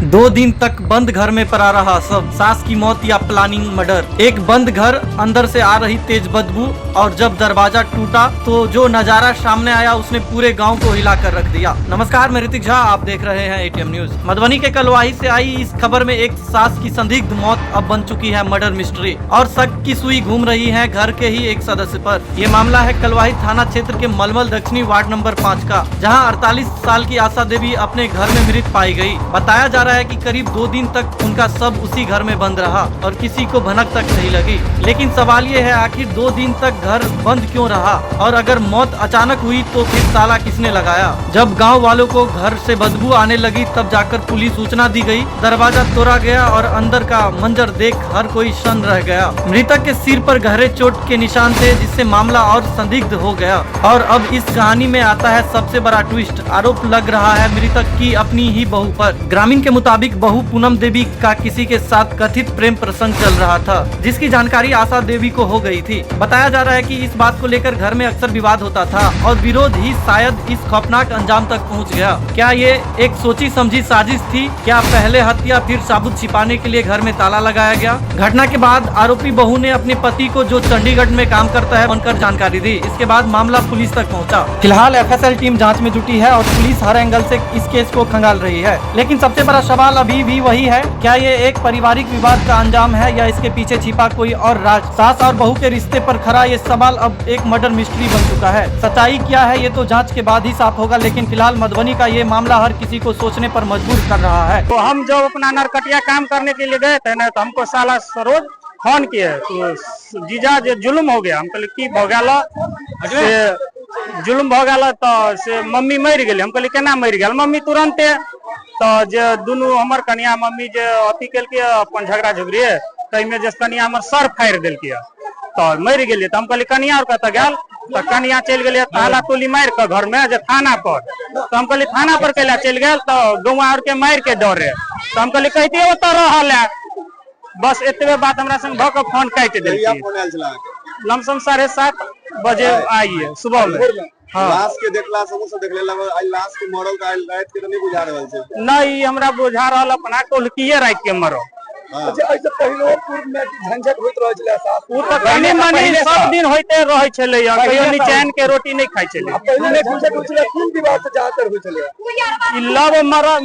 2 दिन तक बंद घर में पड़ा रहा सब, सास की मौत या प्लानिंग मर्डर। एक बंद घर, अंदर से आ रही तेज बदबू, और जब दरवाजा टूटा तो जो नजारा सामने आया उसने पूरे गांव को हिला कर रख दिया। नमस्कार, मैं ऋतिक झा, आप देख रहे हैं एटीएम न्यूज। मधुबनी के कलवाही से आई इस खबर में एक सास की संदिग्ध मौत अब बन चुकी है मर्डर मिस्ट्री, और शक की सुई घूम रही है घर के ही एक सदस्य पर। ये मामला है कलवाही थाना क्षेत्र के मलमल दक्षिणी वार्ड नंबर 5 का, जहाँ 48 साल की आशा देवी अपने घर में मृत पाई गयी। बताया जा रहा है कि करीब 2 दिन तक उनका शव उसी घर में बंद रहा और किसी को भनक तक नहीं लगी। लेकिन सवाल ये है, आखिर 2 दिन तक घर बंद क्यों रहा, और अगर मौत अचानक हुई तो फिर ताला किसने लगाया। जब गांव वालों को घर से बदबू आने लगी तब जाकर पुलिस सूचना दी गई। दरवाजा तोड़ा गया और अंदर का मंजर देख हर कोई शन रह गया। मृतक के सिर पर गहरे चोट के निशान थे, जिससे मामला और संदिग्ध हो गया। और अब इस कहानी में आता है सबसे बड़ा ट्विस्ट। आरोप लग रहा है मृतक की अपनी ही बहू पर। ग्रामीण के मुताबिक बहू पूनम देवी का किसी के साथ कथित प्रेम प्रसंग चल रहा था, जिसकी जानकारी आशा देवी को हो गई थी। बताया जा रहा है कि इस बात को लेकर घर में अक्सर विवाद होता था और विरोध ही शायद इस खौफनाक अंजाम तक पहुंच गया। क्या ये एक सोची समझी साजिश थी? क्या पहले हत्या फिर साबुत छिपाने के लिए घर में ताला लगाया गया? घटना के बाद आरोपी बहू ने अपने पति को, जो चंडीगढ़ में काम करता है, बनकर जानकारी दी। इसके बाद मामला पुलिस तक पहुंचा। फिलहाल एफएसएल टीम जांच में जुटी है और पुलिस हर एंगल से इस केस को खंगाल रही है। लेकिन सबसे बड़ा सवाल अभी भी वही है, क्या ये एक पारिवारिक विवाद का अंजाम है या इसके पीछे छिपा कोई और राज? सास और बहू के रिश्ते पर खड़ा ये सवाल अब एक मर्डर मिस्ट्री बन चुका है। सच्चाई क्या है ये तो जांच के बाद ही साफ होगा, लेकिन फिलहाल मधुबनी का ये मामला हर किसी को सोचने पर मजबूर कर रहा है। तो हम जब अपना नरकटिया काम करने के लिए गए थे ना, तो हमको साला सरोज फोन किए, तो जीजा जो जुल्म हो गया। हम कहले की हो गया, जुल्म हो गया तो से मम्मी मर गई। हम कहले केना मर गया? मम्मी तुरंते तो जे दुनू हमर कनिया मम्मी जे अथी केलकै अपन झगड़ा झुगड़ी, तइमे जे कनिया हमर सर फाड़ि देलकै तो मर गेलिए। तो हम कहली कनिया और कत गेल? तो कनिया चल गई ताला तोली मार के घर में जे थाना पर। तो हम कहली थाना पर कैला चल गए? तो गौवा और के मार के डर रहे। तो हम कहली कहती ओतऽ रहल है। बस एतबे बात हमरा संग भ के फोन काटि देलकै। लमसम 7:30 बजे आइए सुबह में। हाँ। लाश के देखला से देख लेला, आई लाश के मरल का रात के तो नहीं बुझा रहल छै। नहीं, हमरा बुझा रहल अपना कोलकिए रात के मरल। अच्छा, ऐसे पहिले पूर्व में झंझट होइत रहै छले सास। उ त कनी मनी सब दिन होइते रहै छलै, कहियो निचैन के रोटी नहीं खाइ छलै। पहिले में झंझट होइत छले, कोन विवाद से ज्यादातर होइत छले? ई लव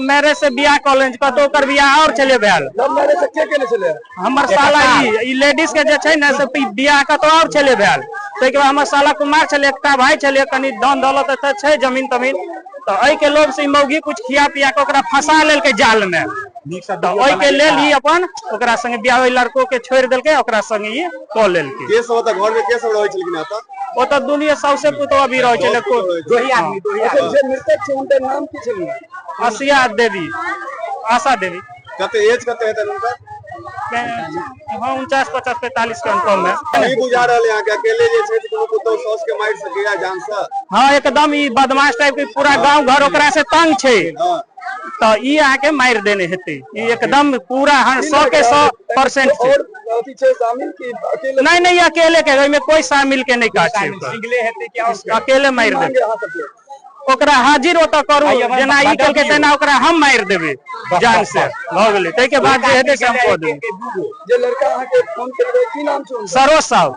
मैरिज से बियाह कॉलेज कतो ओकर बियाह और छले भेल। लव मैरिज से के केने छले? हमर साला ई लेडीज के जे छै ने से बियाह कतो और छले भेल। तै के बाद हमर साला कुमार छले, एकटा भाई छले, कनी दान दौलत त छै, जमीन तमीन। तो एहि के लोभ से मौगी कुछ खिया पिया के ओकरा फंसा लेलकै जाल में। तो ओहि के लेल ही अपन ओकरा संगे बियाह लड़को के छोड़ देलकै, ओकरा संगे ही क लेलकै। के सब त घर में के सब रहै छलखिन? आता ओतऽ दुनिया सबसे पुतवा भी रहै छले। दोही आदमी जे मृतक छै उनकर नाम की छलै? आसिया देवी, आशा देवी। कते एज कते हेतै उनका? हाँ, 49, 50, 45 के कम है। नहीं बुझा रहले यहाँ के अकेले जे छै कोनो पुतो सॉस के मार सकेया जान से? हाँ, एकदम ई बदमाश टाइप के पूरा गांव घर ओकरा से तंग छै। तो ई आके मार देने हेते। ई एकदम पूरा 100 के 100% छै। अथी छै शामिल की अकेले? नहीं, अकेले के में कोई शामिल के नहीं काट छै। सिंगले हेते क्या उसका? अकेले मार दे ओकरा। हाजिर ओतऽ करू, जेना ई केलकै तेना ओकरा हम मार देबे जान से। भ गेलै, तै के बाद जे हेते से हम कह देबे। जे लड़का अहाँ के फोन करबै की नाम छै? सरोज साहब।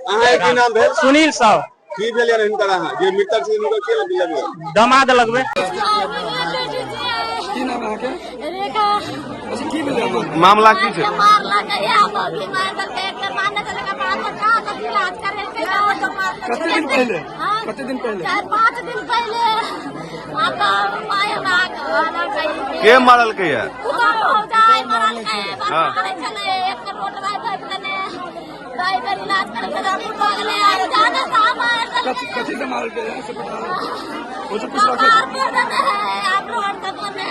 अहाँ के नाम भेल? सुनील साहब। की भेल यार हिनकर? अहाँ जे मृतक छै हिनकर के लगबे? दामाद लगबे। की नाम अहाँ के? रेखा। अच्छा, की भेल मामला की छै? मारला गया अभी मार करके एक मारने चले का बात का इलाज करे के तो मारला। कते दिन पहले? कते दिन पहले? 4-5 दिन पहले आपका माया नाग वाला गई के मारल के है? हो जाए मरल के मारे चले एक रोड राइट बने ड्राइवर इलाज करे के हम पगले आ जाने सामान कथि से मारल के है? वो सब कुछ आप रोड तक बने।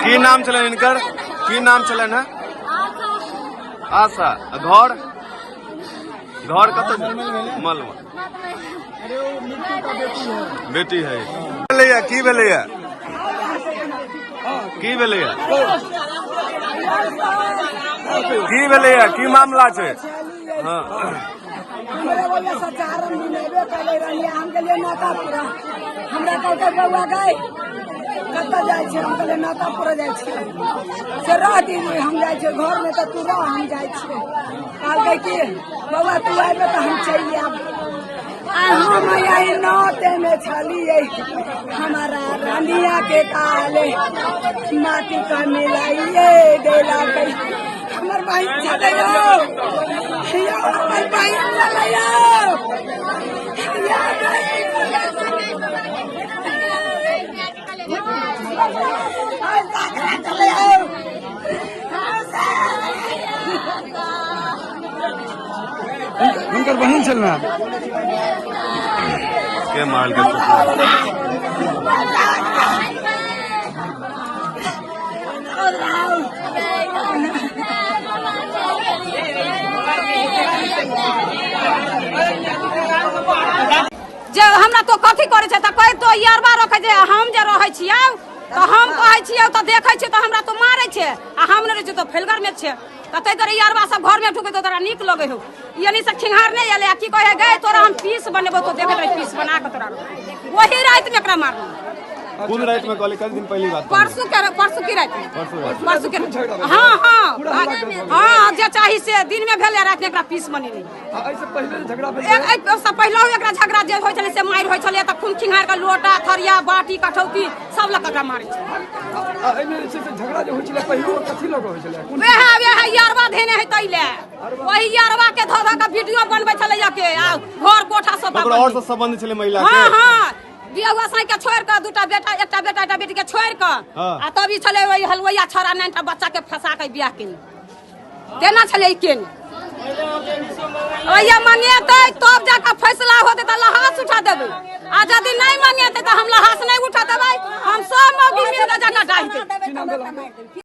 की नाम चलन इनकर? की नाम चलन है? आशा। घर कत? मलमा। बेटी है। की भेलैया? की भेलैया? की भेलैया? की मामला छै? हाँ, हमरा बोलिए सचारन भी लेबे करे रहिए। हम गेलिए नाका पूरा, हमरा कहलकै बउआ गई कत्ता जाए छे हम कहले नातापुर जाए छे से रह दीदी हम जाए छे घर में तो तू रह हम जाए छे कहल कि बाबा तू आबे तो हम चल आब हम यही नौते में छलिए हमारा रानिया के काले माटी का मिलाइए देला गई हमर भाई चले जाओ हमर भाई चले जाओ चले जाओ उनकर बहन चलना के माल के जे हमरा तो कथी करे छै त कह तो यारबा रखे जे हम जे रहै छियै तो हम कहै छियै तो देखै छियै तो हमरा तो मारै छै आ हम नै रहै छियै तो फेलगर में छै त तै तोरे यारबा सब घर में ठुके तो तोरा नीक लगे हो यानी से खिंगार नै एले की कहे गए तोरा हम पीस बनेबो तो देखत रह पीस बना के तोरा वही रात में एकरा मारना कौन रात में कल दिन पहली बात परसों की रात परसों के हां हां जे चाही से दिन में भेल रात में एकरा पीस बनी नहीं ऐसे पहले झगड़ा से पहले एकरा झगड़ा जे होय छले से मार होय छले त खून खिंगार के लोटा थरिया बाटी कठौती सब लक एकरा मारै छै एमे से झगड़ा जो होय छले पहले कथी लोग होय छले वेह यारवा धेने है तैले वही यारवा के धोधा के वीडियो बनबै छले या के घर कोठा सब ओकरा और से संबंध छले महिला के हां हां बियाह साई के छोड़ के दूटा बेटा एकटा बेटी के छोड़ के आ तब ई छले वही हलवैया छोरा नैनटा बच्चा के फंसा के बियाह केनी केना छले ई केनी ओया मंगेतै तब जाके फैसला होतै त लहास उठा देबै आ यदि नहीं मंगेतै त हम लहास नहीं उठा देबै हम सब मौगी मिल के जाके डाहि देबै